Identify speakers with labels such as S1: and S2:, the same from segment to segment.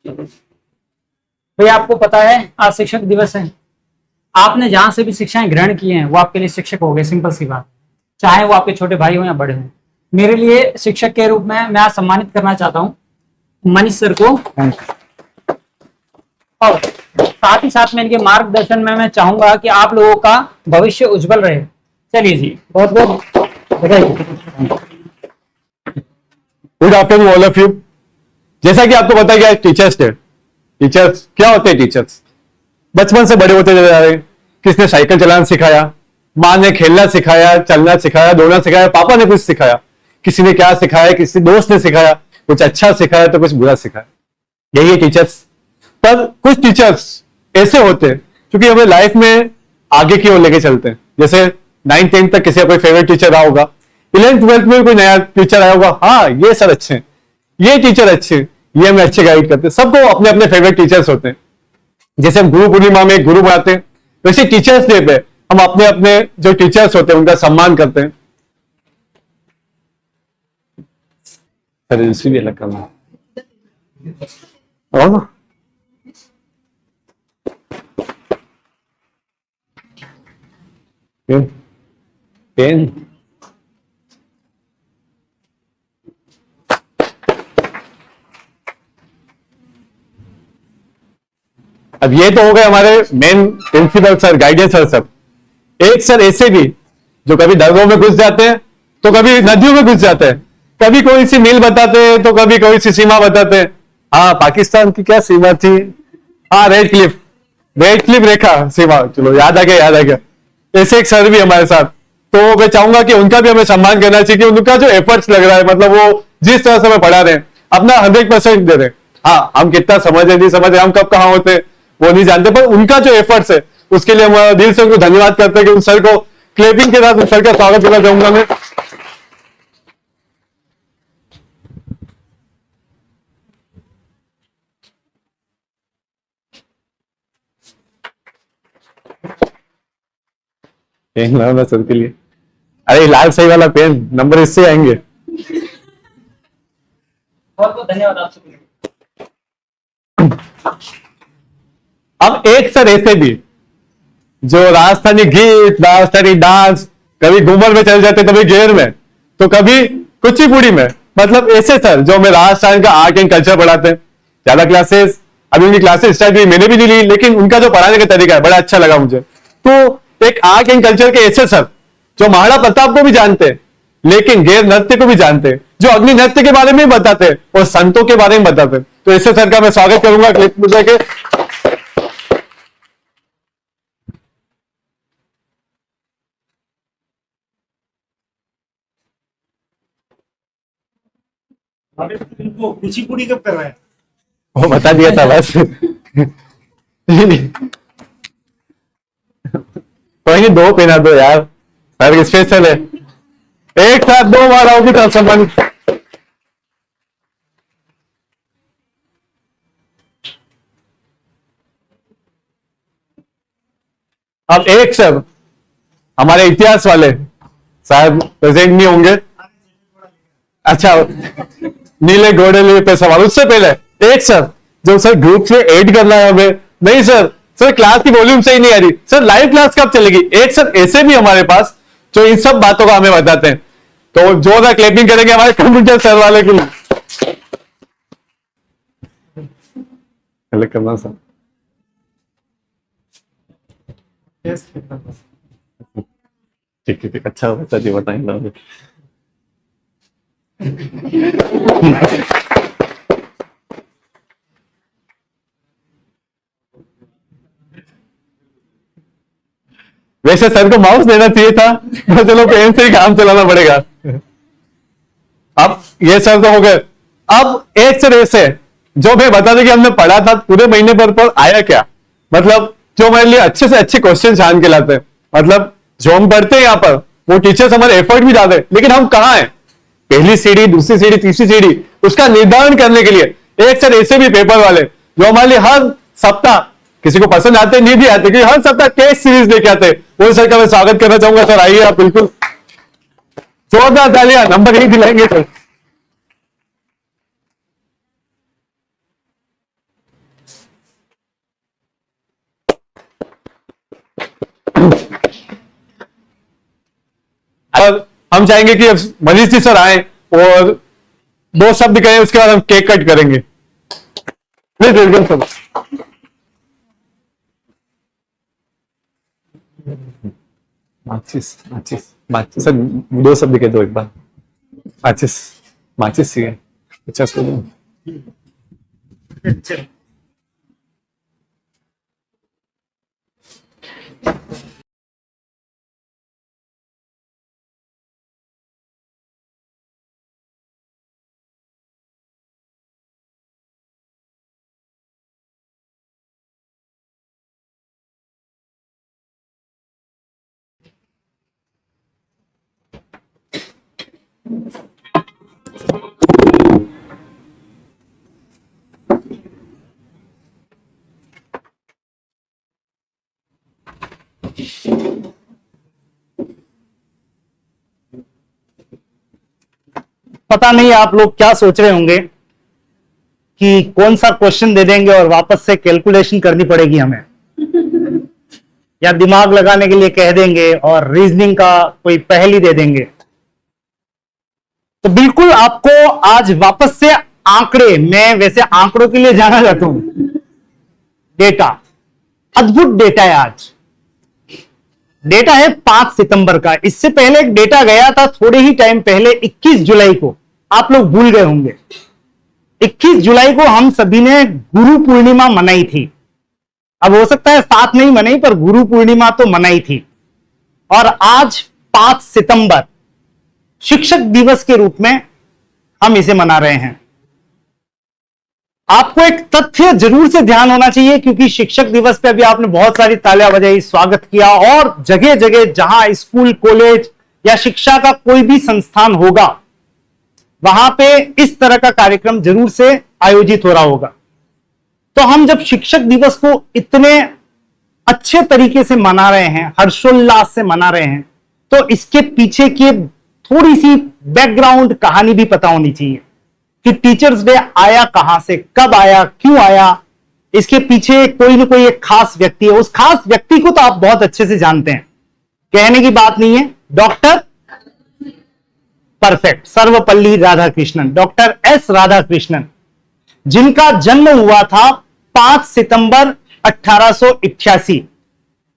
S1: भैया आपको पता है आज शिक्षक दिवस है। आपने जहां से भी शिक्षाएं ग्रहण की हैं वो आपके लिए शिक्षक हो गए, सिंपल सी बात। चाहे वो आपके छोटे भाई हो या बड़े हो। मेरे लिए शिक्षक के रूप में मैं आज सम्मानित करना चाहता हूँ मनीष सर को, और साथ ही साथ में इनके मार्गदर्शन में मैं चाहूंगा कि आप लोगों का भविष्य उज्जवल रहे। चलिए जी, बहुत बहुत बधाई।
S2: Good afternoon all of you. जैसा कि आपको पता है टीचर्स डे। टीचर्स क्या होते हैं? टीचर्स बचपन से बड़े होते चले जा रहे हैं। किसने साइकिल चलाना सिखाया, माँ ने खेलना सिखाया, चलना सिखाया, दौड़ना सिखाया, पापा ने कुछ सिखाया, किसी ने क्या सिखाया, किसी दोस्त ने सिखाया, कुछ अच्छा सिखाया तो कुछ बुरा सिखाया। यही है टीचर्स। पर कुछ टीचर्स ऐसे होते हैं क्योंकि हमें लाइफ में आगे की ओर लेके चलते हैं। जैसे 9th-10th तक किसी का कोई फेवरेट टीचर रहा होगा, 11th-12th में कोई नया टीचर आया होगा, हाँ ये सर अच्छे हैं, ये टीचर अच्छे हैं, ये हमें अच्छे गाइड करते हैं। सबको अपने अपने फेवरेट टीचर्स होते हैं। जैसे हम गुरु पूर्णिमा में गुरु बनाते हैं, वैसे टीचर्स डे पे हम अपने अपने जो टीचर्स होते हैं उनका सम्मान करते हैं। भी अलग करना पेन। अब ये तो हो गए हमारे main principal sir, guidance sir सब। एक सर ऐसे भी जो कभी दर्गों में घुस जाते हैं तो कभी नदियों में घुस जाते हैं, कभी कोई सी मील बताते हैं तो कभी कोई सी सीमा बताते हैं। हाँ, पाकिस्तान की क्या सीमा थी? हाँ, रेड क्लिफ रेखा सीमा। चलो याद आ गया, याद आ गया। ऐसे एक सर भी हमारे साथ। तो मैं चाहूंगा कि उनका भी हमें सम्मान करना चाहिए कि उनका जो एफर्ट्स लग रहा है, मतलब वो जिस तरह से हमें पढ़ा रहे हैं, अपना 100% दे रहे हैं। हाँ, हम कितना समझे नहीं समझे, हम कब कहाँ होते वो नहीं जानते, पर उनका जो एफर्ट्स है उसके लिए हम दिल से उनको धन्यवाद करते हैं कि उन सर को क्लेपिंग के साथ उन सर का स्वागत करना चाहूंगा मैं। पेन लाना सर के लिए। अरे लाल सही वाला पेन, नंबर इससे आएंगे।
S1: बहुत बहुत धन्यवाद आप सभी।
S2: अब एक सर ऐसे भी जो राजस्थानी गीत, राजस्थानी डांस, कभी घूमर में चल जाते, कभी गेर में, तो कभी कुचिपुड़ी में, मतलब ऐसे सर जो हमें राजस्थान का आर्ट एंड कल्चर पढ़ाते हैं। ज्यादा क्लासेस अभी उनकी क्लासेस स्टार्ट हुई, मैंने भी नहीं ली, लेकिन उनका जो पढ़ाने का तरीका है बड़ा अच्छा लगा मुझे। तो एक आर्ट एंड कल्चर के ऐसे सर जो महाराणा प्रताप को भी जानते हैं, लेकिन गैर नृत्य को भी जानते हैं, जो अग्नि नृत्य के बारे में भी बताते हैं और संतों के बारे में बताते हैं, तो ऐसे सर का मैं स्वागत करूंगा क्लिप मुझे के।
S3: इनको कुचिपुड़ी कब कर रहे हैं?
S2: वो बता दिया था बस। कोई नहीं, 2 पहना दो यार, सर स्पेशल है। एक साथ 2 बार आओगी तो सम्मान। अब एक सर हमारे इतिहास वाले शायद प्रेजेंट नहीं होंगे। अच्छा, नीले घोड़े पे सवाल। उससे पहले एक सर जो सर ग्रुप से ऐड करना है हमें। नहीं सर क्लास की वॉल्यूम सही नहीं आ रही, सर लाइव क्लास कब चलेगी? एक सर ऐसे भी हमारे पास जो इन सब बातों का हमें बताते हैं। तो जोरदार क्लैपिंग करेंगे हमारे कंप्यूटर सर वाले के लिए। करना सर ठीक है, अच्छा बता जी, बताएंगे। वैसे सर को माउस देना चाहिए था, तो चलो पेन से ही काम चलाना पड़ेगा। अब ये सर तो हो गए। अब एक सर ऐसे जो मैं बता दें कि हमने पढ़ा था पूरे महीने पर आया क्या, मतलब जो हमारे लिए अच्छे से अच्छे क्वेश्चन छान के लाते हैं। मतलब जो हम पढ़ते हैं यहाँ पर वो टीचर्स हमारे एफर्ट भी डालते हैं, लेकिन हम कहाँ हैं? पहली सीढ़ी, दूसरी सीढ़ी, तीसरी सीढ़ी, उसका निर्धारण करने के लिए एक सर ऐसे भी पेपर वाले जो हमारे लिए हर सप्ताह, किसी को पसंद आते नहीं भी आते, क्योंकि हर सप्ताह टेस्ट सीरीज लेके आते हैं। वो सर का मैं स्वागत करना चाहूंगा। सर आइए आप, बिल्कुल जोरदार तालियां, नंबर 1 दिलाएंगे सर। हम चाहेंगे कि मनीष जी सर आए और 2 शब्द कहें, उसके बाद हम केक कट करेंगे। Please welcome sir. माचिस माचिस माचिस सर, 2 शब्द कह दो एक बार। माचिस माचिस चाहिए। अच्छा सुनो,
S3: अच्छा
S4: पता नहीं आप लोग क्या सोच रहे होंगे कि कौन सा क्वेश्चन दे देंगे और वापस से कैलकुलेशन करनी पड़ेगी हमें, या दिमाग लगाने के लिए कह देंगे और रीजनिंग का कोई पहेली दे देंगे। तो बिल्कुल आपको आज वापस से आंकड़े, मैं वैसे आंकड़ों के लिए जाना चाहता हूं, डेटा, अद्भुत डेटा है आज। डेटा है 5 सितंबर का। इससे पहले एक डेटा गया था थोड़े ही टाइम पहले 21 जुलाई को, आप लोग भूल गए होंगे। 21 जुलाई को हम सभी ने गुरु पूर्णिमा मनाई थी। अब हो सकता है साथ नहीं मनाई, पर गुरु पूर्णिमा तो मनाई थी। और आज 5 सितंबर शिक्षक दिवस के रूप में हम इसे मना रहे हैं। आपको एक तथ्य जरूर से ध्यान होना चाहिए, क्योंकि शिक्षक दिवस पे अभी आपने बहुत सारी तालियां बजाई, स्वागत किया, और जगह जगह जहां स्कूल, कॉलेज या शिक्षा का कोई भी संस्थान होगा, वहां पे इस तरह का कार्यक्रम जरूर से आयोजित हो रहा होगा। तो हम जब शिक्षक दिवस को इतने अच्छे तरीके से मना रहे हैं, हर्षोल्लास से मना रहे हैं, तो इसके पीछे की थोड़ी सी बैकग्राउंड कहानी भी पता होनी चाहिए कि टीचर्स डे आया कहां से, कब आया, क्यों आया। इसके पीछे कोई ना कोई एक खास व्यक्ति है। उस खास व्यक्ति को तो आप बहुत अच्छे से जानते हैं, कहने की बात नहीं है। Doctor perfect, Sarvepalli Radhakrishnan, doctor S Radhakrishnan, जिनका जन्म हुआ था 5 सितंबर 1888।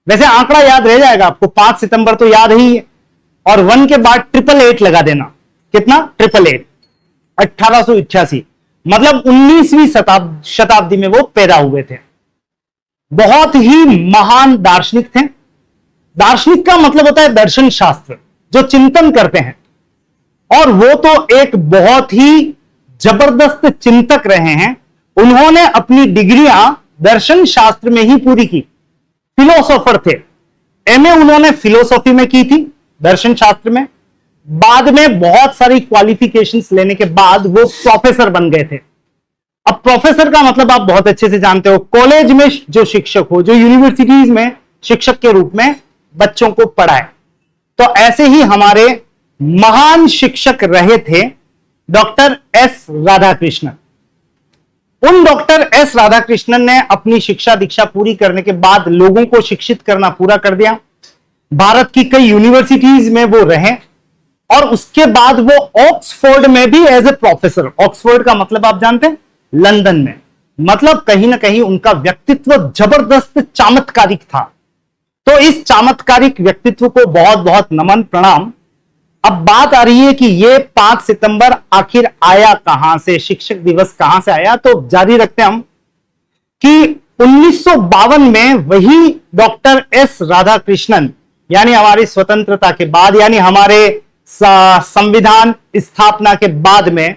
S4: वैसे आंकड़ा याद रह जाएगा आपको, 5 सितंबर तो याद ही है, और 1 के बाद 888 लगा देना। कितना? 888, 1888, मतलब 19वीं शताब्दी में वो पैदा हुए थे। बहुत ही महान दार्शनिक थे। दार्शनिक का मतलब होता है दर्शन शास्त्र, जो चिंतन करते हैं, और वो तो एक बहुत ही जबरदस्त चिंतक रहे हैं। उन्होंने अपनी डिग्रियां दर्शन शास्त्र में ही पूरी की। फिलोसोफर थे। एमए उन्होंने फिलोसॉफी में की थी, दर्शन शास्त्र में। बाद में बहुत सारी क्वालिफिकेशंस लेने के बाद वो प्रोफेसर बन गए थे। अब प्रोफेसर का मतलब आप बहुत अच्छे से जानते हो, कॉलेज में जो शिक्षक हो, जो यूनिवर्सिटीज में शिक्षक के रूप में बच्चों को पढ़ाए। तो ऐसे ही हमारे महान शिक्षक रहे थे डॉक्टर एस राधाकृष्णन। उन डॉक्टर एस राधाकृष्णन ने अपनी शिक्षा दीक्षा पूरी करने के बाद लोगों को शिक्षित करना पूरा कर दिया। भारत की कई यूनिवर्सिटीज में वो रहे, और उसके बाद वो ऑक्सफोर्ड में भी एज ए प्रोफेसर। ऑक्सफोर्ड का मतलब आप जानते हैं, लंदन में। मतलब कहीं ना कहीं उनका व्यक्तित्व जबरदस्त चमत्कारिक था। तो इस चमत्कारिक व्यक्तित्व को बहुत बहुत नमन, प्रणाम। अब बात आ रही है कि ये 5 सितंबर आखिर आया कहां से, शिक्षक दिवस कहां से आया। तो जारी रखते हैं हम कि 1952 में वही डॉक्टर एस राधाकृष्णन, यानी हमारी स्वतंत्रता के बाद, यानी हमारे संविधान स्थापना के बाद में,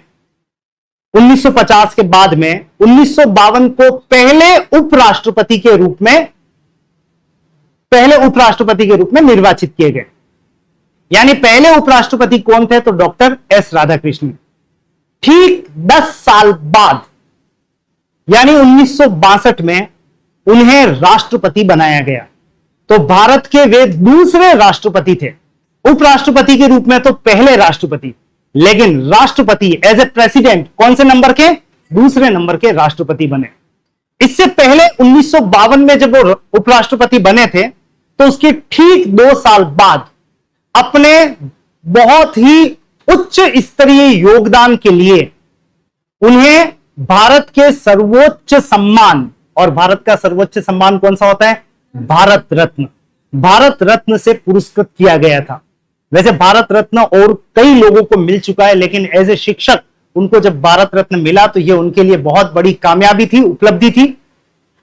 S4: 1950 के बाद में 1952 को पहले उपराष्ट्रपति के रूप में निर्वाचित किए गए। यानी पहले उपराष्ट्रपति कौन थे? तो डॉक्टर एस राधाकृष्णन। ठीक 10 साल बाद, यानी 1962 में उन्हें राष्ट्रपति बनाया गया। तो भारत के वे दूसरे राष्ट्रपति थे। उपराष्ट्रपति के रूप में तो पहले राष्ट्रपति, लेकिन राष्ट्रपति एज ए प्रेसिडेंट कौन से नंबर के? दूसरे नंबर के राष्ट्रपति बने। इससे पहले 1952 में जब वो उपराष्ट्रपति बने थे, तो उसके ठीक 2 साल बाद अपने बहुत ही उच्च स्तरीय योगदान के लिए उन्हें भारत के सर्वोच्च सम्मान, और भारत का सर्वोच्च सम्मान कौन सा होता है? भारत रत्न। भारत रत्न से पुरस्कृत किया गया था। वैसे भारत रत्न और कई लोगों को मिल चुका है, लेकिन एज ए शिक्षक उनको जब भारत रत्न मिला तो यह उनके लिए बहुत बड़ी कामयाबी थी, उपलब्धि थी।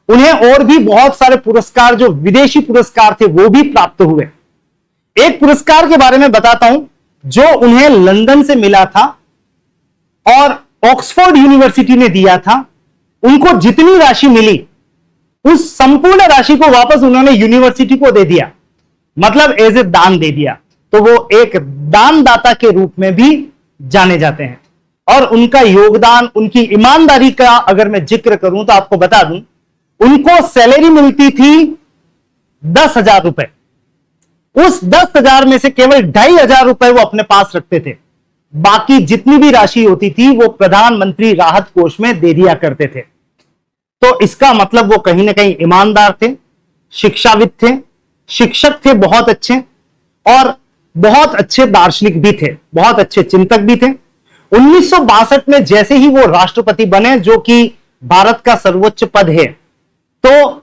S4: उन्हें और भी बहुत सारे पुरस्कार, जो विदेशी पुरस्कार थे, वो भी प्राप्त हुए। एक पुरस्कार के बारे में बताता हूं जो उन्हें लंदन से मिला था और ऑक्सफोर्ड यूनिवर्सिटी ने दिया था। उनको जितनी राशि मिली उस संपूर्ण राशि को वापस उन्होंने यूनिवर्सिटी को दे दिया, मतलब एज ए दान दे दिया। तो वो एक दानदाता के रूप में भी जाने जाते हैं। और उनका योगदान, उनकी ईमानदारी का अगर मैं जिक्र करूं तो आपको बता दूं, उनको सैलरी मिलती थी 10,000 रुपए। उस 10,000 में से केवल 2,500 रुपए वो अपने पास रखते थे। बाकी जितनी भी राशि होती थी वो प्रधानमंत्री राहत कोष में दे दिया करते थे। तो इसका मतलब वो कहीं ना कहीं ईमानदार थे, शिक्षाविद थे, शिक्षक थे बहुत अच्छे, और बहुत अच्छे दार्शनिक भी थे, बहुत अच्छे चिंतक भी थे। 1962 में जैसे ही वो राष्ट्रपति बने, जो कि भारत का सर्वोच्च पद है, तो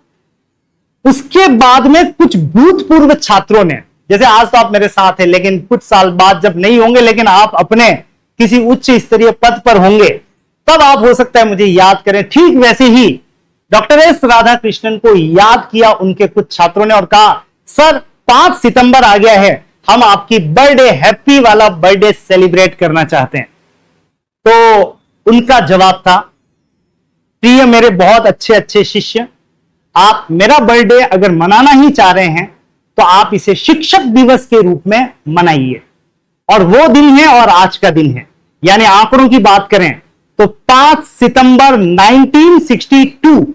S4: उसके बाद में कुछ भूतपूर्व छात्रों ने, जैसे आज तो आप मेरे साथ हैं, लेकिन कुछ साल बाद जब नहीं होंगे, लेकिन आप अपने किसी उच्च स्तरीय पद पर होंगे, तब आप हो सकता है मुझे याद करें। ठीक वैसे ही डॉक्टर एस राधाकृष्णन को याद किया उनके कुछ छात्रों ने और कहा, सर 5 सितंबर आ गया है, हम आपकी बर्थडे, हैप्पी वाला बर्थडे सेलिब्रेट करना चाहते हैं। तो उनका जवाब था, प्रिय मेरे बहुत अच्छे अच्छे शिष्य, आप मेरा बर्थडे अगर मनाना ही चाह रहे हैं तो आप इसे शिक्षक दिवस के रूप में मनाइए। और वो दिन है और आज का दिन है, यानी आंकड़ों की बात करें तो 5 सितंबर 1962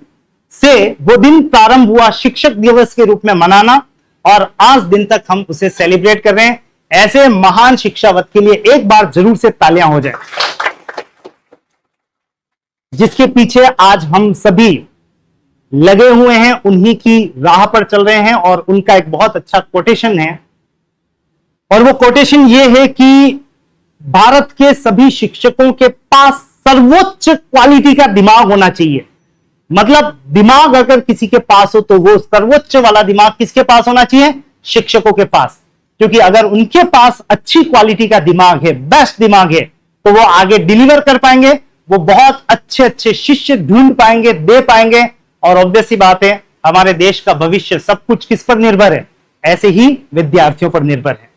S4: से वो दिन प्रारंभ हुआ शिक्षक दिवस के रूप में मनाना, और आज दिन तक हम उसे सेलिब्रेट कर रहे हैं। ऐसे महान शिक्षावत के लिए एक बार जरूर से तालियां हो जाए, जिसके पीछे आज हम सभी लगे हुए हैं, उन्हीं की राह पर चल रहे हैं। और उनका एक बहुत अच्छा कोटेशन है, और वो कोटेशन ये है कि भारत के सभी शिक्षकों के पास सर्वोच्च क्वालिटी का दिमाग होना चाहिए। मतलब दिमाग अगर किसी के पास हो तो वो सर्वोच्च वाला दिमाग किसके पास होना चाहिए? शिक्षकों के पास। क्योंकि अगर उनके पास अच्छी क्वालिटी का दिमाग है, बेस्ट दिमाग है, तो वो आगे डिलीवर कर पाएंगे, वो बहुत अच्छे अच्छे शिष्य ढूंढ पाएंगे, दे पाएंगे। और ऑब्वियस सी बात है, हमारे देश का भविष्य सब कुछ किस पर निर्भर है? ऐसे ही विद्यार्थियों पर निर्भर है।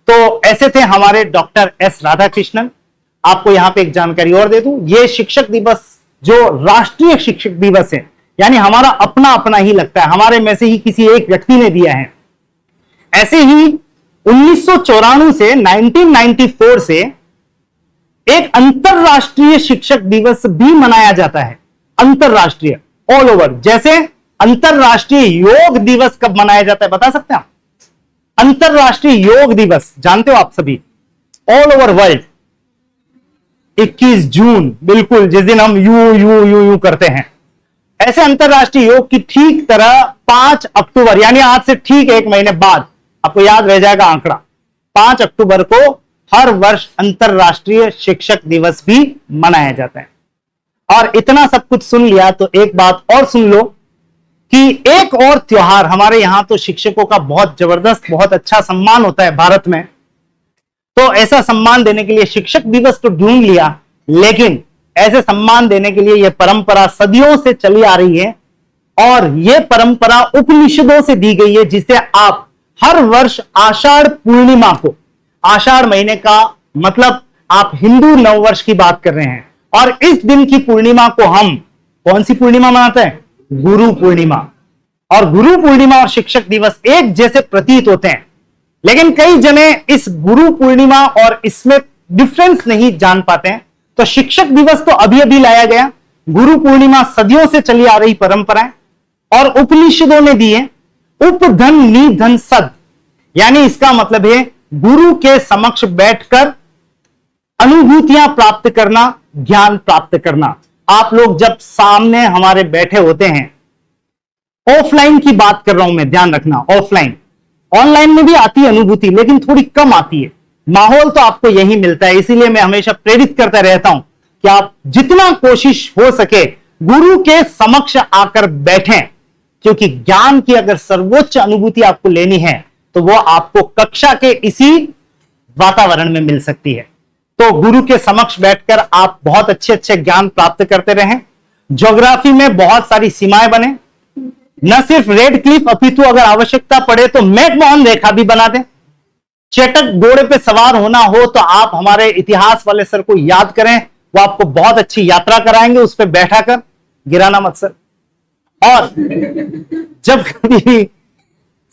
S4: तो ऐसे थे हमारे डॉक्टर एस राधाकृष्णन। आपको यहां पे एक जानकारी और दे दूं, ये शिक्षक दिवस जो राष्ट्रीय शिक्षक दिवस है, यानी हमारा अपना अपना ही लगता है, हमारे में से ही किसी एक व्यक्ति ने दिया है। ऐसे ही 1994 से 1994 से एक अंतरराष्ट्रीय शिक्षक दिवस भी मनाया जाता है, अंतरराष्ट्रीय, ऑल ओवर। जैसे अंतरराष्ट्रीय योग दिवस कब मनाया जाता है बता सकते हैं आप? अंतरराष्ट्रीय योग दिवस जानते हो आप सभी, ऑल ओवर वर्ल्ड, 21 जून, बिल्कुल, जिस दिन हम यू करते हैं। ऐसे अंतरराष्ट्रीय योग की ठीक तरह 5 अक्टूबर, यानी आज से ठीक 1 महीने बाद, आपको याद रह जाएगा आंकड़ा, 5 अक्टूबर को हर वर्ष अंतरराष्ट्रीय शिक्षक दिवस भी मनाया जाता है। और इतना सब कुछ सुन लिया तो एक बात और सुन लो कि एक और त्योहार हमारे यहां तो शिक्षकों का बहुत जबरदस्त, बहुत अच्छा सम्मान होता है भारत में। तो ऐसा सम्मान देने के लिए शिक्षक दिवस तो ढूंढ लिया, लेकिन ऐसे सम्मान देने के लिए यह परंपरा सदियों से चली आ रही है, और यह परंपरा उपनिषदों से दी गई है, जिसे आप हर वर्ष आषाढ़ पूर्णिमा को, आषाढ़ महीने का मतलब आप हिंदू नववर्ष की बात कर रहे हैं, और इस दिन की पूर्णिमा को हम कौन सी पूर्णिमा मनाते हैं? गुरु पूर्णिमा। और गुरु पूर्णिमा और शिक्षक दिवस एक जैसे प्रतीत होते हैं, लेकिन कई जने इस गुरु पूर्णिमा और इसमें डिफरेंस नहीं जान पाते हैं। तो शिक्षक दिवस तो अभी अभी लाया गया, गुरु पूर्णिमा सदियों से चली आ रही परंपरा है, और उपनिषदों ने दी है उपधन निधन सद, यानी इसका मतलब है गुरु के समक्ष बैठकर अनुभूतियां प्राप्त करना, ज्ञान प्राप्त करना। आप लोग जब सामने हमारे बैठे होते हैं, ऑफलाइन की बात कर रहा हूं मैं, ध्यान रखना, ऑफलाइन, ऑनलाइन में भी आती है अनुभूति, लेकिन थोड़ी कम आती है। माहौल तो आपको यही मिलता है। इसीलिए मैं हमेशा प्रेरित करता रहता हूं कि आप जितना कोशिश हो सके गुरु के समक्ष आकर बैठें, क्योंकि ज्ञान की अगर सर्वोच्च अनुभूति आपको लेनी है तो वो आपको कक्षा के इसी वातावरण में मिल सकती है। तो गुरु के समक्ष बैठकर आप बहुत अच्छे अच्छे ज्ञान प्राप्त करते रहें। ज्योग्राफी में बहुत सारी सीमाएं बने, न सिर्फ रेड क्लिफ अपितु अगर आवश्यकता पड़े तो मैकमोहन रेखा भी बना दें। चेटक घोड़े पे सवार होना हो तो आप हमारे इतिहास वाले सर को याद करें, वो आपको बहुत अच्छी यात्रा कराएंगे, उस पर बैठा कर, गिराना मत सर। और जब कभी भी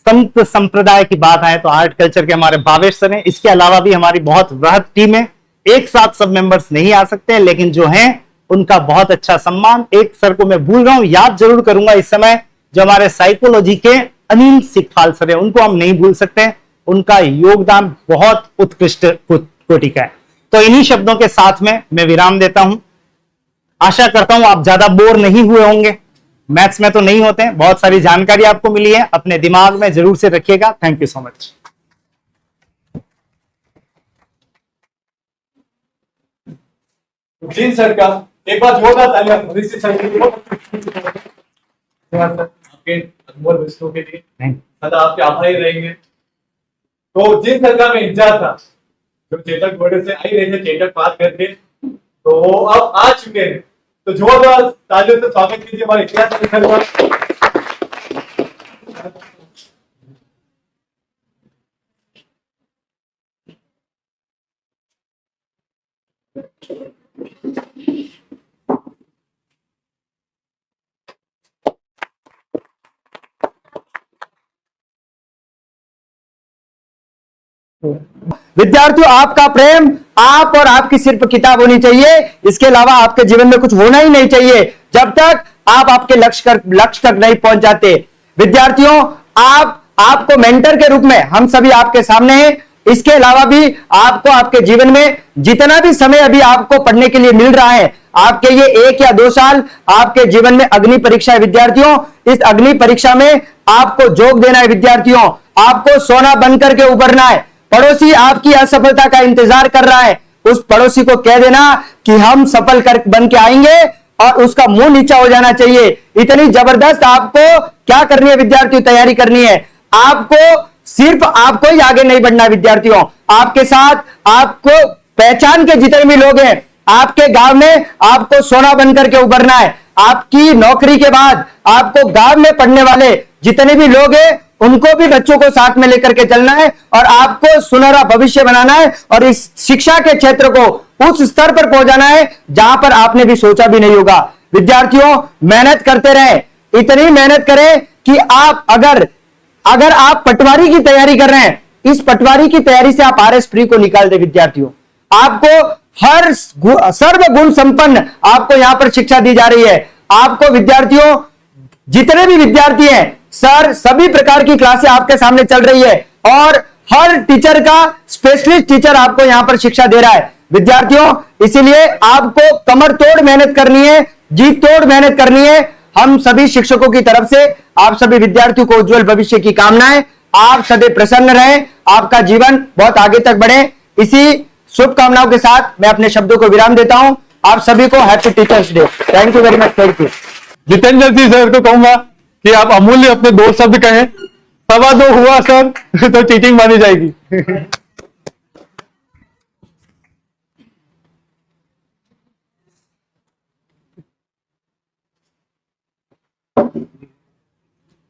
S4: संत संप्रदाय की बात आए तो आर्ट कल्चर के हमारे भावेश सर हैं। इसके अलावा भी हमारी बहुत वृहद टीम है, एक साथ सब मेंबर्स नहीं आ सकते हैं, लेकिन जो हैं उनका बहुत अच्छा सम्मान। एक सर को मैं भूल रहा हूं, याद जरूर करूंगा इस समय, जो हमारे साइकोलॉजी के अनिल सिखपाल सर है, उनको हम नहीं भूल सकते। उनका योगदान बहुत उत्कृष्ट कोटि का है। तो इन्हीं शब्दों के साथ में मैं विराम देता हूं। आशा करता हूं आप ज्यादा बोर नहीं हुए होंगे। मैथ्स में तो नहीं होते हैं, बहुत सारी जानकारी आपको मिली है, अपने दिमाग में जरूर से रखिएगा। Thank you so much.
S2: जिन सर का एक बार जोरदार तालियां ऋषि सर के लिए, आपके अनमोल विषयों के लिए सदा आपके आभारी रहेंगे। तो जिन सर का मैं इंतजार था, जो चेतक घोड़े से आई रहे थे चेतक पार करके, तो वो अब आ चुके हैं। तो जोरदार तालियों से स्वागत कीजिए हमारे इतिहास के सर का।
S5: विद्यार्थियों, आपका प्रेम आप और आपकी सिर्फ किताब होनी चाहिए, इसके अलावा आपके जीवन में कुछ होना ही नहीं चाहिए जब तक आप आपके लक्ष्य तक नहीं पहुंच जाते। विद्यार्थियों, आपको मेंटर के रूप में हम सभी आपके सामने हैं। इसके अलावा भी आपको आपके जीवन में जितना भी समय अभी आपको पढ़ने के लिए मिल रहा है, आपके ये 1 या 2 साल आपके जीवन में अग्नि परीक्षा है। विद्यार्थियों, इस अग्नि परीक्षा में आपको जोग देना है। विद्यार्थियों, आपको सोना बनकर के उभरना है। पड़ोसी आपकी असफलता का इंतजार कर रहा है, उस पड़ोसी को कह देना कि हम सफल कर बन के आएंगे, और उसका मुंह नीचा हो जाना चाहिए। इतनी जबरदस्त आपको क्या करनी है विद्यार्थियों, तैयारी करनी है। आपको सिर्फ आपको ही आगे नहीं बढ़ना है विद्यार्थियों, आपके साथ आपको पहचान के जितने भी लोग हैं आपके गांव में, आपको सोना बनकर के उभरना है। आपकी नौकरी के बाद आपको गांव में पढ़ने वाले जितने भी लोग हैं उनको भी बच्चों को साथ में लेकर के चलना है, और आपको सुनहरा भविष्य बनाना है, और इस शिक्षा के क्षेत्र को उस स्तर पर पहुंचाना है जहां पर आपने भी सोचा भी नहीं होगा। विद्यार्थियों, मेहनत करते रहें, इतनी मेहनत करें कि आप अगर आप पटवारी की तैयारी कर रहे हैं, इस पटवारी की तैयारी से आप आरएस प्री को निकाल दे। विद्यार्थियों, आपको हर सर्व गुण संपन्न आपको यहां पर शिक्षा दी जा रही है। आपको विद्यार्थियों, जितने भी विद्यार्थी हैं सर, सभी प्रकार की क्लासें आपके सामने चल रही है, और हर टीचर का स्पेशलिस्ट टीचर आपको यहां पर शिक्षा दे रहा है। विद्यार्थियों, इसीलिए आपको कमर तोड़ मेहनत करनी है, जी तोड़ मेहनत करनी है। हम सभी शिक्षकों की तरफ से आप सभी विद्यार्थियों को उज्जवल भविष्य की कामनाएं। आप सदैव प्रसन्न रहें, आपका जीवन बहुत आगे तक बढ़े। इसी शुभकामनाओं के साथ मैं अपने शब्दों को विराम देता हूं। आप सभी को happy teachers day. Thank you very much. Thank you.
S2: Jitendra ji sir को कहूंगा कि आप अमूल्य अपने 2 शब्द कहें। 2.25 हुआ सर तो चीटिंग मानी जाएगी।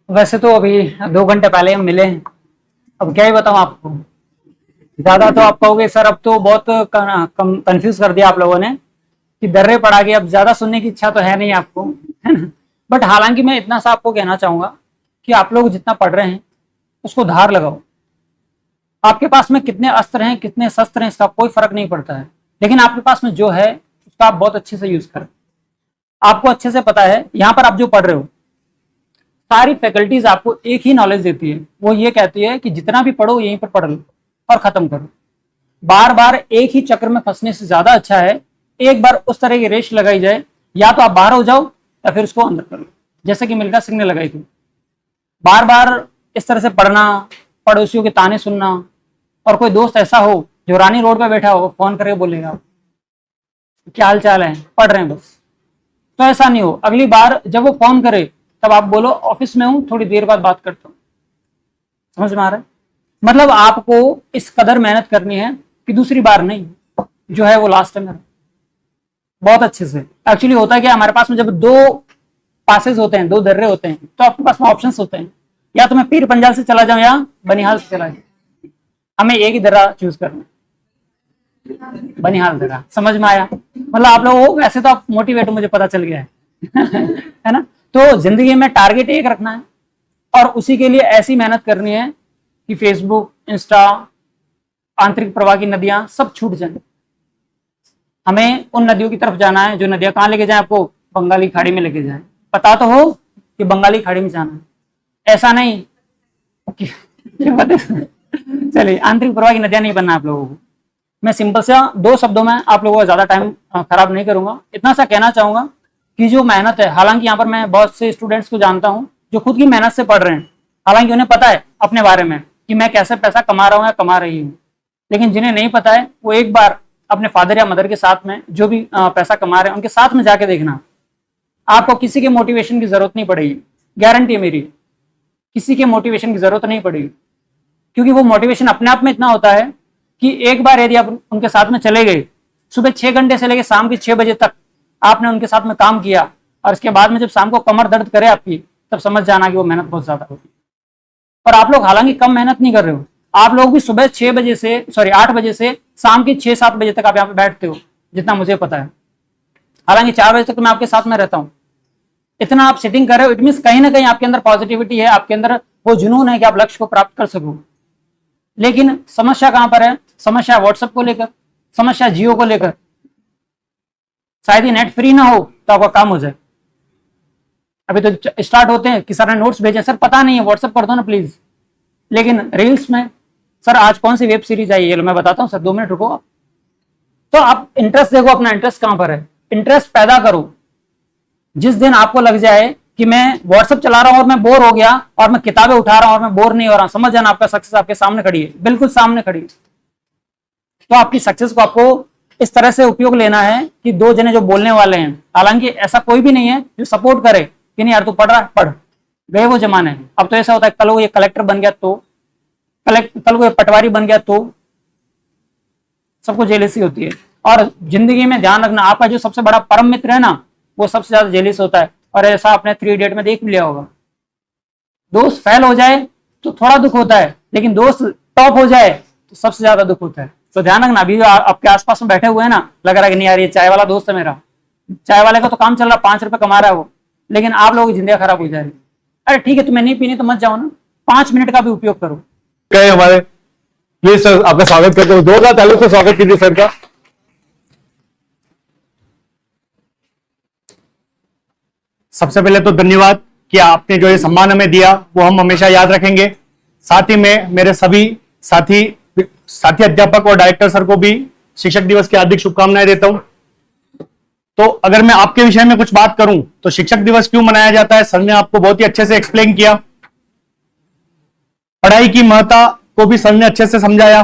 S1: वैसे तो अभी 2 घंटे पहले हम मिले हैं, अब क्या ही बताऊं आपको। ज्यादा तो आप कहोगे सर अब तो बहुत कंफ्यूज कर दिया आप लोगों ने कि दर्रे पड़ा गए, अब ज्यादा सुनने की इच्छा तो है नहीं आपको, है ना। बट हालांकि मैं इतना सा आपको कहना चाहूंगा कि आप लोग जितना पढ़ रहे हैं उसको धार लगाओ। आपके पास में कितने अस्त्र हैं, कितने शस्त्र हैं, इसका कोई फर्क नहीं पड़ता है, लेकिन आपके पास में जो है उसका आप बहुत अच्छे से यूज करें। आपको अच्छे से पता है यहाँ पर आप जो पढ़ रहे हो सारी फैकल्टीज आपको एक ही नॉलेज देती है, वो ये कहती है कि जितना भी पढ़ो यहीं पर पढ़ लो और खत्म करो। बार बार एक ही चक्र में फंसने से ज्यादा अच्छा है एक बार उस तरह की रेस लगाई जाए, या तो आप बाहर हो जाओ या फिर उसको अंदर कर लो, जैसे कि मिल्खा सिंह ने लगाई थी। बार बार इस तरह से पढ़ना, पड़ोसियों के ताने सुनना, और कोई दोस्त ऐसा हो जो रानी रोड पे बैठा हो वो फोन करके बोलेगा क्या हाल चाल है, पढ़ रहे हैं बस। तो ऐसा नहीं हो, अगली बार जब वो फोन करे तब आप बोलो ऑफिस में हूं, थोड़ी देर बाद बात करता हूं। समझ में आ रहा है? मतलब आपको इस कदर मेहनत करनी है कि दूसरी बार नहीं, जो है वो लास्ट टाइम बहुत अच्छे से। एक्चुअली होता है कि हमारे पास में जब दो पासेस होते हैं, दो दर्रे होते हैं, तो आपके पास में ऑप्शंस होते हैं, या तो मैं पीर पंजाल से चला जाऊं या बनिहाल से चला जाऊं। हमें एक ही दर्रा चूज करना, बनिहाल दर्रा। समझ में आया? मतलब आप लोग वैसे तो आप मोटिवेट हो, मुझे पता चल गया है है ना? तो जिंदगी में टारगेट एक रखना है और उसी के लिए ऐसी मेहनत करनी है कि फेसबुक, इंस्टा, आंतरिक प्रवाह की नदियां सब छूट जाएं। हमें उन नदियों की तरफ जाना है जो नदियां कहाँ लेके जाए, आपको बंगाली खाड़ी में लेके जाए। पता तो हो कि बंगाली खाड़ी में जाना है, ऐसा नहीं कि चलिए आंतरिक प्रवाह की नदियां नहीं बनना आप लोगों को। मैं सिंपल से 2 शब्दों में आप लोगों का ज्यादा टाइम खराब नहीं करूंगा। इतना सा कहना चाहूंगा कि जो मेहनत है, हालांकि यहाँ पर मैं बहुत से स्टूडेंट्स को जानता हूँ जो खुद की मेहनत से पढ़ रहे हैं, हालांकि उन्हें पता है अपने बारे में कि मैं कैसे पैसा कमा रहा हूँ या कमा रही हूँ, लेकिन जिन्हें नहीं पता है वो एक बार अपने फादर या मदर के साथ में जो भी पैसा कमा रहे हैं उनके साथ में जाके देखना। आपको किसी के मोटिवेशन की जरूरत नहीं पड़ेगी, गारंटी है मेरी, किसी के मोटिवेशन की जरूरत नहीं पड़ेगी, क्योंकि वो मोटिवेशन अपने आप में इतना होता है कि एक बार यदि आप उनके साथ में चले गए, सुबह 6 घंटे से लेकर शाम के 6 बजे तक आपने उनके साथ में काम किया, और इसके बाद में जब शाम को कमर दर्द करे आपकी, तब समझ जाना कि वो मेहनत बहुत ज्यादा होती है। और आप लोग हालांकि कम मेहनत नहीं कर रहे हो, आप लोग भी सुबह 8 बजे से शाम के 6-7 बजे तक आप यहाँ पे बैठते हो, जितना मुझे पता है। हालांकि 4 बजे तक तो मैं आपके साथ में रहता हूँ। इतना आप सेटिंग कर रहे हो, इट मीन कहीं ना कहीं आपके अंदर पॉजिटिविटी है, आपके अंदर वो जुनून है कि आप लक्ष्य को प्राप्त कर सको। लेकिन समस्या कहां पर है? समस्या व्हाट्सएप को लेकर, समस्या जियो को लेकर। शायद ही नेट फ्री ना हो तो आपका काम हो जाए। अभी तो स्टार्ट होते हैं कि सर ने नोट्स भेजे, सर पता नहीं है, व्हाट्सएप कर दो ना प्लीज। लेकिन रील्स में सर आज कौन सी वेब सीरीज आई है, मैं बताता हूँ सर, 2 मिनट रुको आप। तो आप इंटरेस्ट देखो, अपना इंटरेस्ट कहां पर है, इंटरेस्ट पैदा करो। जिस दिन आपको लग जाए कि मैं व्हाट्सएप चला रहा हूं और मैं बोर हो गया और मैं किताबें उठा रहा हूं और मैं बोर नहीं हो रहा, समझ जाना आपका सक्सेस आपके सामने खड़ी है, बिल्कुल सामने खड़ी है। तो आपकी सक्सेस को आपको इस तरह से उपयोग लेना है कि 2 जने जो बोलने वाले हैं, हालांकि ऐसा कोई भी नहीं है जो सपोर्ट करे कि नहीं यार तू पढ़ रहा है, पढ़, गए वो जमाने। अब तो ऐसा होता है कल वो ये कलेक्टर बन गया तो, कल वो ये पटवारी बन गया तो सबको जेलसी होती है। और जिंदगी में ध्यान रखना, आपका जो सबसे बड़ा परम मित्र है ना, वो सबसे ज्यादा जेलिस होता है। और ऐसा आपने 3 इडियट में देख लिया होगा। दोस्त फेल हो जाए तो थोड़ा दुख होता है, लेकिन दोस्त टॉप हो जाए तो सबसे ज्यादा दुख होता है। तो ध्यान रखना, अभी आपके आसपास में बैठे हुए हैं ना, लग रहा है कि नहीं यार ये चाय वाला दोस्त है मेरा, चाय वाले का तो काम चल रहा, 5 रुपए कमा रहा है वो, लेकिन आप लोगों की जिंदगी खराब हो जा रही है। अरे ठीक है, तुम्हें नहीं पीनी तो मत जाओ ना, 5 मिनट का भी उपयोग करो।
S2: कहे हमारे, प्लीज सर आपका स्वागत करते हो, 2 तालियों से स्वागत कीजिए सर का।
S4: सबसे पहले तो धन्यवाद कि आपने जो ये सम्मान हमें दिया वो हम हमेशा याद रखेंगे। साथ ही में मेरे सभी साथी अध्यापक और डायरेक्टर सर को भी शिक्षक दिवस की हार्दिक शुभकामनाएं देता हूं। तो अगर मैं आपके विषय में कुछ बात करूं तो शिक्षक दिवस क्यों मनाया जाता है, सर ने आपको बहुत ही अच्छे से एक्सप्लेन किया। पढ़ाई की महत्ता को भी सर ने अच्छे से समझाया।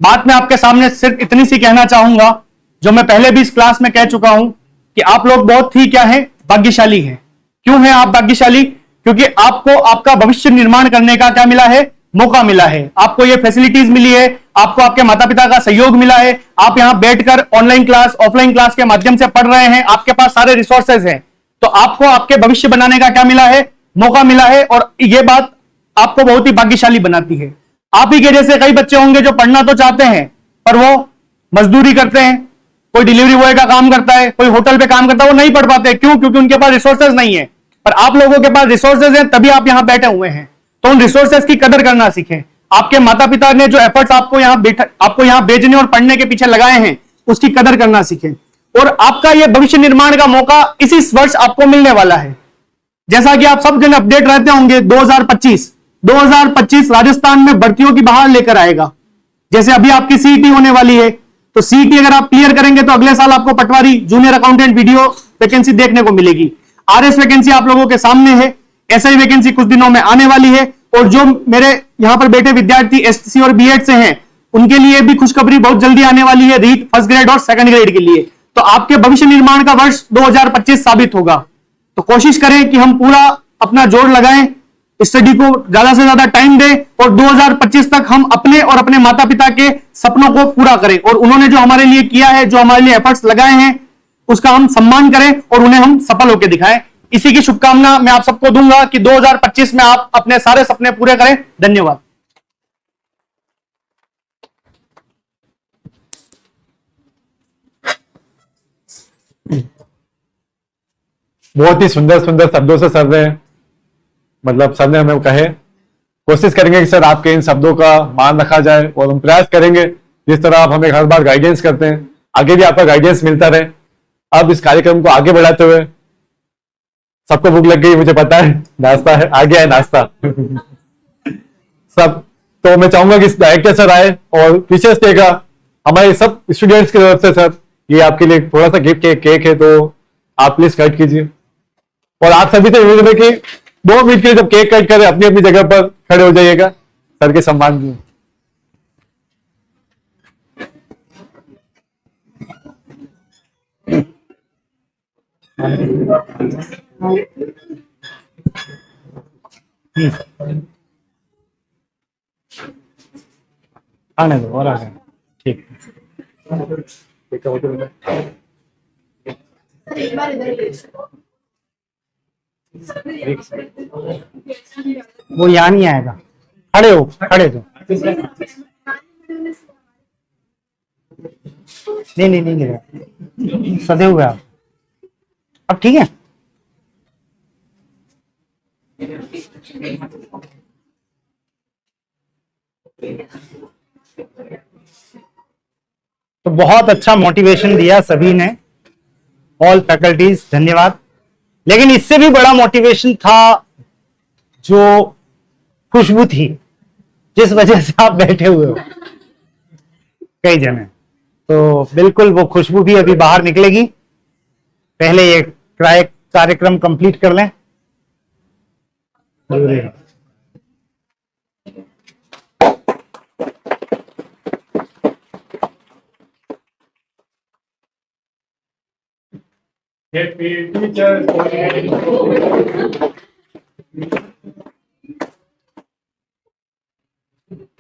S4: बात मैं आपके सामने सिर्फ इतनी सी कहना चाहूंगा, जो मैं पहले भी इस क्लास में कह चुका हूं कि आप लोग बहुत ही क्या है, भाग्यशाली हैं। क्यों हैं आप भाग्यशाली? क्योंकि आपको आपका भविष्य निर्माण करने का क्या मिला है, मौका मिला है। आपको ये फैसिलिटीज मिली है, आपको आपके माता पिता का सहयोग मिला है, आप यहां बैठकर ऑनलाइन क्लास, ऑफलाइन क्लास के माध्यम से पढ़ रहे हैं, आपके पास सारे रिसोर्सेज हैं। तो आपको आपके भविष्य बनाने का क्या मिला है, मौका मिला है। और ये बात आपको बहुत ही भाग्यशाली बनाती है। आप ही के जैसे कई बच्चे होंगे जो पढ़ना तो चाहते हैं पर वो मजदूरी करते हैं, कोई डिलीवरी बॉय का काम करता है, कोई होटल पे काम करता है, वो नहीं पढ़ पाते। क्यों? क्योंकि उनके पास रिसोर्सेज नहीं है। पर आप लोगों के पास रिसोर्सेज हैं, तभी आप यहां बैठे हुए हैं। तो उन रिसोर्सेज की कदर करना सीखें। आपके माता पिता ने जो एफर्ट्स आपको यहां भेजने और पढ़ने के पीछे लगाए हैं, उसकी कदर करना सीखें। और आपका यह भविष्य निर्माण का मौका इसी वर्ष आपको मिलने वाला है। जैसा कि आप सब जन अपडेट रहते होंगे, 2025 राजस्थान में भर्तियों की बहार लेकर आएगा। जैसे अभी आपकी सीईटी होने वाली है, तो सीईटी अगर आप क्लियर करेंगे तो अगले साल आपको पटवारी, जूनियर अकाउंटेंट, वीडियो वैकेंसी देखने को मिलेगी। आरएस वैकेंसी आप लोगों के सामने है, एसआई वैकेंसी कुछ दिनों में आने वाली है। और जो मेरे यहां पर बैठे विद्यार्थी एसटी और बीएड से हैं, उनके लिए भी खुशखबरी बहुत जल्दी आने वाली है, रीट फर्स्ट ग्रेड और सेकंड ग्रेड के लिए। तो आपके भविष्य निर्माण का वर्ष 2025 साबित होगा। तो कोशिश करें कि हम पूरा अपना जोर लगाएं, स्टडी को ज्यादा से ज्यादा टाइम दें और 2025 तक हम अपने और अपने माता पिता के सपनों को पूरा करें। और उन्होंने जो हमारे लिए किया है, जो हमारे लिए एफर्ट्स लगाए हैं, उसका हम सम्मान करें और उन्हें हम सफल होकर दिखाएं। इसी की शुभकामना मैं आप सबको दूंगा कि 2025 में आप अपने सारे सपने पूरे करें। धन्यवाद।
S2: बहुत ही सुंदर सुंदर शब्दों से सर ने, मतलब सर ने हमें कहे, कोशिश करेंगे कि सर आपके इन शब्दों का मान रखा जाए और हम प्रयास करेंगे जिस तरह आप हमें हर बार गाइडेंस करते हैं, आगे भी आपका गाइडेंस मिलता रहे। अब इस कार्यक्रम को आगे बढ़ाते हुए, सबको भूख लग गई मुझे पता है, नाश्ता है, आ गया है नाश्ता सब। तो मैं चाहूंगा कि डायरेक्टर सर आए और टीचर्स डे का हमारे सब स्टूडेंट्स की तरफ से सर ये आपके लिए थोड़ा सा गिफ्ट केक है, तो आप प्लीज कट कीजिए। और आप सभी से उम्मीद है कि 2 मिनट के लिए जब केक कट करें अपनी अपनी जगह पर खड़े हो जाइएगा सर के सम्मान में।
S4: आने दो और आगे, ठीक। वो यहाँ नहीं आएगा, खड़े हो, खड़े दो। नहीं नहीं नहीं गिरेगा, सदे हुए आप। अब ठीक है। तो बहुत अच्छा मोटिवेशन दिया सभी ने, ऑल फैकल्टीज, धन्यवाद। लेकिन इससे भी बड़ा मोटिवेशन था जो खुशबू थी, जिस वजह से आप बैठे हुए हो कई जने। तो बिल्कुल वो खुशबू भी अभी बाहर निकलेगी। पहले ये कार्यक्रम कंप्लीट कर लें।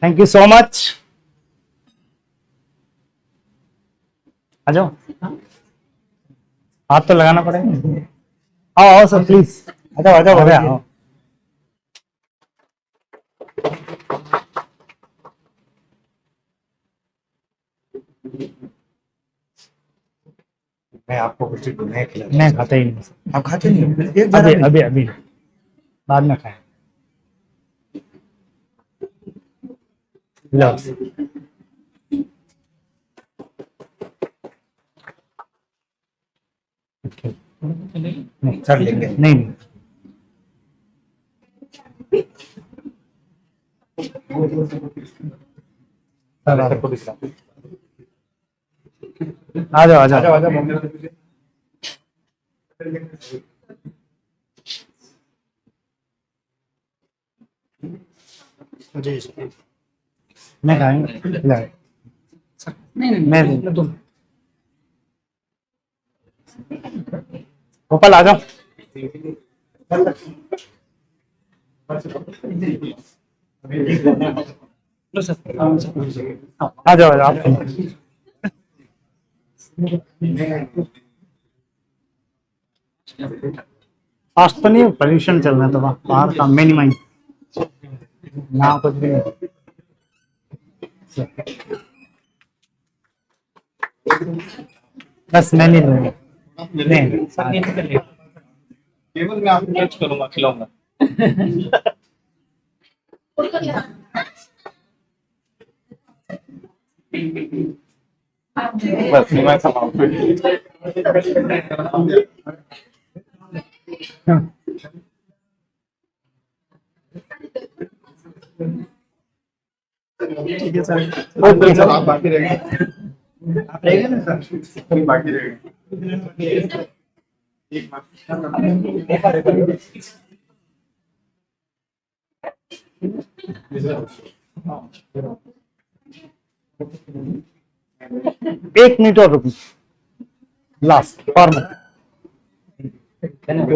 S4: Thank you so much. आ जाओ, हाथ तो लगाना पड़ेगा। आओ आओ सर प्लीज, आ जाओ आ जाओ, आओ।
S3: मैं आपको कुछ नहीं खिला।
S4: मैं खाता ही नहीं।
S3: आप खाते नहीं हो? एक
S4: अभी
S3: बार
S4: अभी अभी बाद में खाए। लो नहीं कर लेंगे, नहीं नहीं आ जाओ आ जाओ। जी मैं खाएंगे,
S1: नहीं नहीं
S4: मैं तुम गोपाल आ जाओ। आ जाओ आप। फास्ट तो नहीं, पोल्यूशन चल रहा है तो बाहर का मिनिमाइज ना कुछ भी नहीं। बस मैं नहीं लूंगा, नहीं
S3: केवल मैं आपको टच करूंगा, खिलाऊंगा। बस मैं समाप्त। ठीक है सर,
S4: ओके सर।
S3: आप बाकी रहेंगे, आप रहेंगे ना सर, बाकी रहेंगे। एक बार
S4: एक मिनट और रुकिए, लास्ट फॉर्मल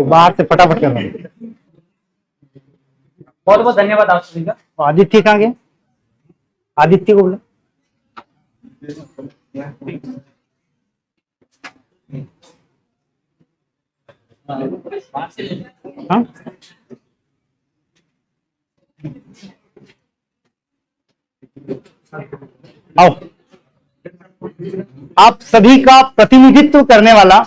S4: बाहर से फटाफट करना।
S1: बहुत बहुत धन्यवाद आप सभी का।
S4: आदित्य कहाँ गए? आदित्य को बोला। हाँ? आओ, आप सभी का प्रतिनिधित्व करने वाला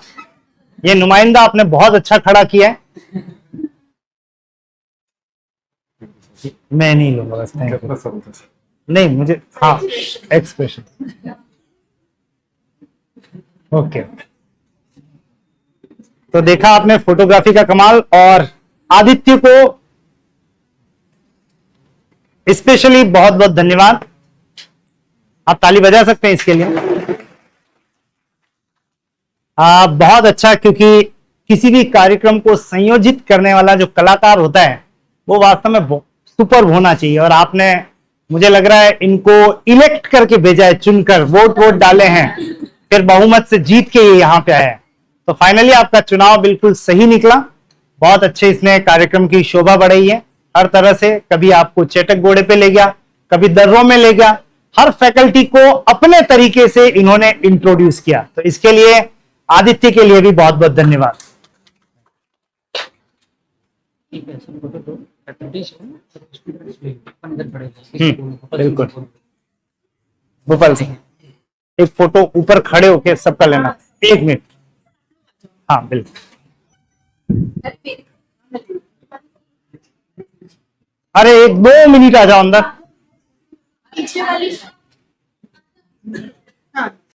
S4: ये नुमाइंदा आपने बहुत अच्छा खड़ा किया है। मैं नहीं लूंगा बस, थैंक यू। नहीं मुझे, हाँ एक्सप्रेशन ओके। तो देखा आपने फोटोग्राफी का कमाल, और आदित्य को स्पेशली बहुत बहुत धन्यवाद। आप ताली बजा सकते हैं इसके लिए। बहुत अच्छा, क्योंकि किसी भी कार्यक्रम को संयोजित करने वाला जो कलाकार होता है वो वास्तव में सुपर होना चाहिए, और आपने, मुझे लग रहा है इनको इलेक्ट करके भेजा है, चुनकर वोट डाले हैं, फिर बहुमत से जीत के ये यहाँ पे आए हैं। तो फाइनली आपका चुनाव बिल्कुल सही निकला। बहुत अच्छे इसने कार्यक्रम की शोभा बढ़ाई है हर तरह से। कभी आपको चेटक घोड़े पे ले गया, कभी दर्रों में ले गया, हर फैकल्टी को अपने तरीके से इन्होंने इंट्रोड्यूस किया। तो इसके लिए आदित्य के लिए भी बहुत बहुत धन्यवाद। बिल्कुल भोपाल सिंह, एक फोटो ऊपर खड़े होके सबका लेना, एक मिनट। हाँ बिल्कुल। अरे एक 2 मिनट आ जाओ अंदर।